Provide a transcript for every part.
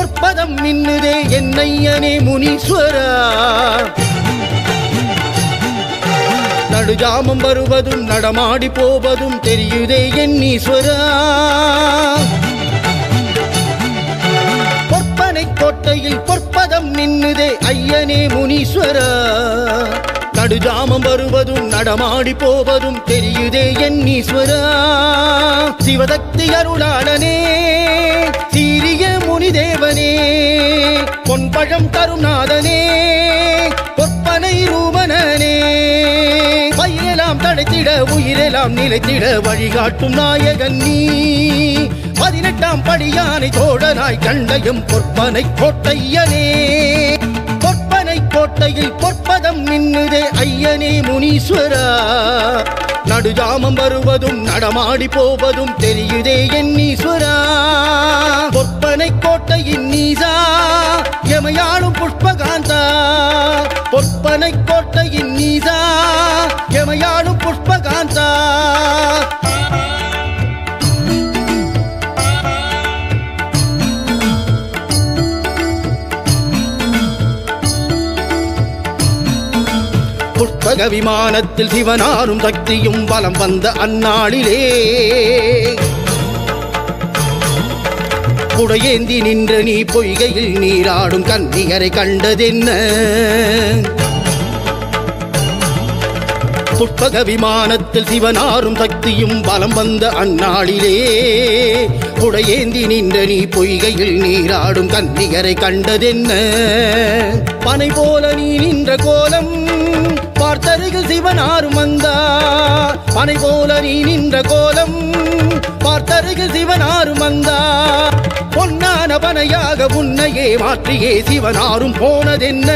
பொற்பதம் மின்னுதே என்னையனே முனீஸ்வரா. நடுஜாமம் வருவதும் நடமாடி போவதும் தெரியுதே என் ஈஸ்வரா. பொற்பனை கோட்டையில் பொற்பதம் மின்னுதே ஐயனே முனீஸ்வரா. நடுஜாமம் வருவதும் நடமாடி போவதும் தெரியுதே என் ஈஸ்வரா. சிவசக்தி அருளாளனே சீரிய முனிதேவனே பொன்பழம் தருநாதனே பொற்பனை ரூபனே பயிரெல்லாம் தடைத்திட உயிரெல்லாம் நிலைத்திட வழிகாட்டும் நாயகன் நீ. 18ஆம் படியானை தோழனாய் கண்டயம் பொற்பனை கோட்டையனே. பொற்பனை கோட்டையில் பொற்பதம் மின்னுதே ஐயனே முனீஸ்வரா. நடுஜாமம் வருவதும் நடமாடி போவதும் தெரியுதே என் ஈஸ்வரா. பொற்பனை கோட்டையின் நீசா எமையாளும் புஷ்பகாந்தா. பொற்பனை கோட்டையின் நீசா எமையாளும் புஷ்பகாந்தா. புஷ்பக விமானத்தில் சிவனாரும் சக்தியும் வலம் வந்த அந்நாளிலே குடையேந்தி நின்ற நீ பொய்கையில் நீராடும் கன்னியரை கண்டதென்ன. புஷ்பக விமானத்தில் சிவனாரும் சக்தியும் வலம் வந்த அந்நாளிலே குடையேந்தி நின்ற நீ பொய்கையில் நீராடும் கன்னியரை கண்டதென்ன. பனை போல நீ நின்ற கோலம் பார்த்தருகில் சிவனாரும் வந்தார். பனை போல நீ நின்ற கோலம் பார்த்தருகில் சிவனாரும் வந்தார். பொன்னான பனையாக உன்னையே மாற்றியே சிவனாரும் போனதென்ன.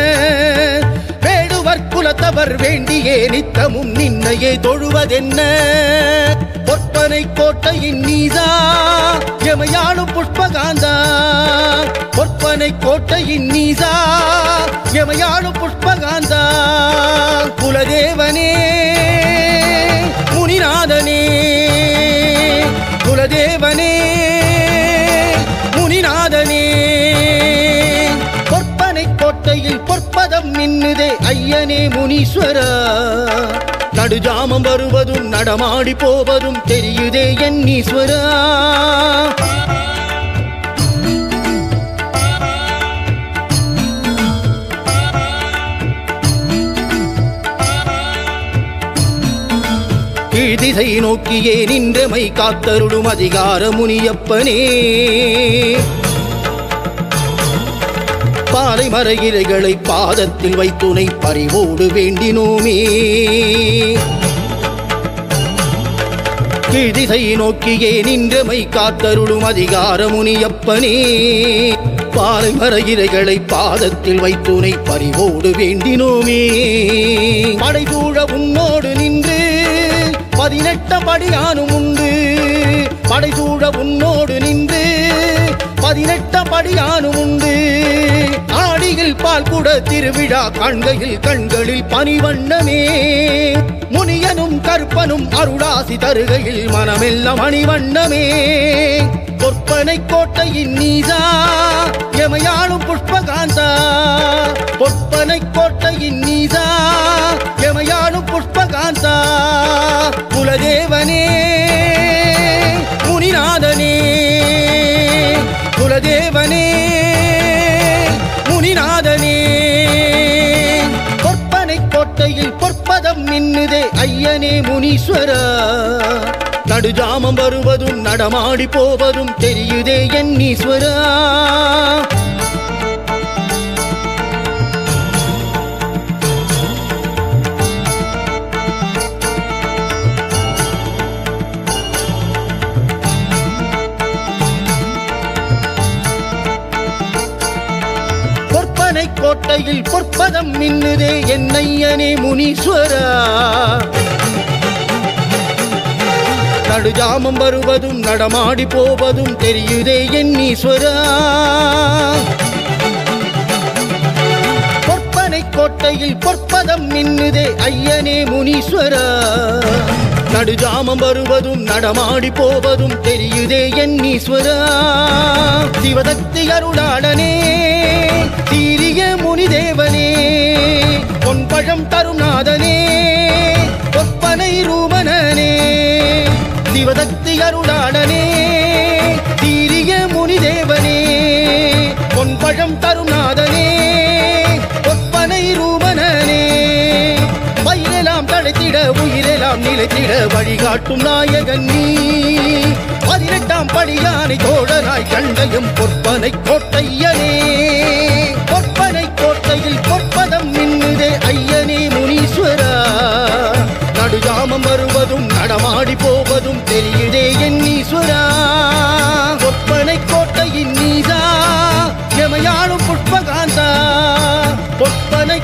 வேடுவர் குலத்தவர் வேண்டியே நித்தமும் நின்னையே தொழுவதென்ன. பொற்பனை கோட்டையின் நீசா எமையாளும் புஷ்பகாந்தா. பொற்பனை கோட்டையின் நீசா எமையாளும் புஷ்பகாந்தா. குலதேவனே முனிநாதனே குலதேவனே முனிநாதனே. பொற்பனை கோட்டையில் பொற்பதம் மின்னுதே ஐயனே முனீஸ்வரா. நடுஜாமம் வருவதும் நடமாடி போவதும் தெரியுதே என் ஈஸ்வரா. கீழ்திசை நோக்கியே நின்றமை காத்தருளும் அதிகார முனியப்பனே. பாலை மர இலைகளை பாதத்தில் வைத்துணை பறிவோடு வேண்டினோமே. கீழ்திசை நோக்கியே நின்றமை காத்தருளும் அதிகார முனியப்பனே. பாலை மர இலைகளை பாதத்தில் வைத்துணை பறிவோடு வேண்டினோமே. படைசூழ உன்னோடு நின்று 18ஆம் படியானும் உண்டு. படைசூழ உன்னோடு நின்று 18ஆம் படியானும் உண்டு. ஆடியில் பால் கூட திருவிழா காண்கையில் கண்களில் பனிவண்ணமே. முனியனும் கற்பனும் அருளாசி தருகையில் மனமெல்லாம் அணிவண்ணமே. பொற்பனை கோட்டையின் நீசா எமையாளும் புஷ்பகாந்தா. பொற்பனை கோட்டையின் நீசா எமையாளும் புஷ்பகாந்தா. குலதேவனே முனிநாதனே குலதேவனே முனிநாதனே. பொற்பனை கோட்டையில் பொற்பதம் மின்னுதே ஐயனே முனீஸ்வரா. நடுஜாமம் வருவதும் நடமாடி போவதும் தெரியுதே என் ஈஸ்வரா. பொற்பனை கோட்டையில் பொற்பதம் மின்னுதே என்னையனே முனீஸ்வரா. நடுஜாமம் வருவதும் நடமாடி போவதும் தெரியுதே என் ஈஸ்வரா. பொற்பனை கோட்டையில் பொற்பதம் மின்னுதே ஐயனே முனீஸ்வரா. நடுஜாமம் வருவதும் நடமாடி போவதும் தெரியுதே என் ஈஸ்வரா சிவதக்தி அருளாளனே தீரிய முனிதேவனே பொன்பழம் தரும் நாதனே ஒப்பனை ரூபனனே சிவதக்தி அருளாளனே தீரிய முனிதேவனே பொன்பழம் தரும் நாதனே ஒப்பனை ரூபனனே வயிறெல்லாம் தழைத்திட உயிரெல்லாம் நிலைத்திட வழிகாட்டும் நாயகன் நீ 18ஆம் படியானை தோழனாய் கண்டையும் பொற்பனை கோட்டையனே பொற்பனை கோட்டையில் பொற்பதம் மின்னுதே ஐயனே முனீஸ்வரா நடுஜாமம் வருவதும் நடமாடி போவதும் தெரியுதே என் ஈஸ்வரா பொற்பனை கோட்டையின் நீசா எமையாளும் புஷ்பகாந்தா பொற்பனை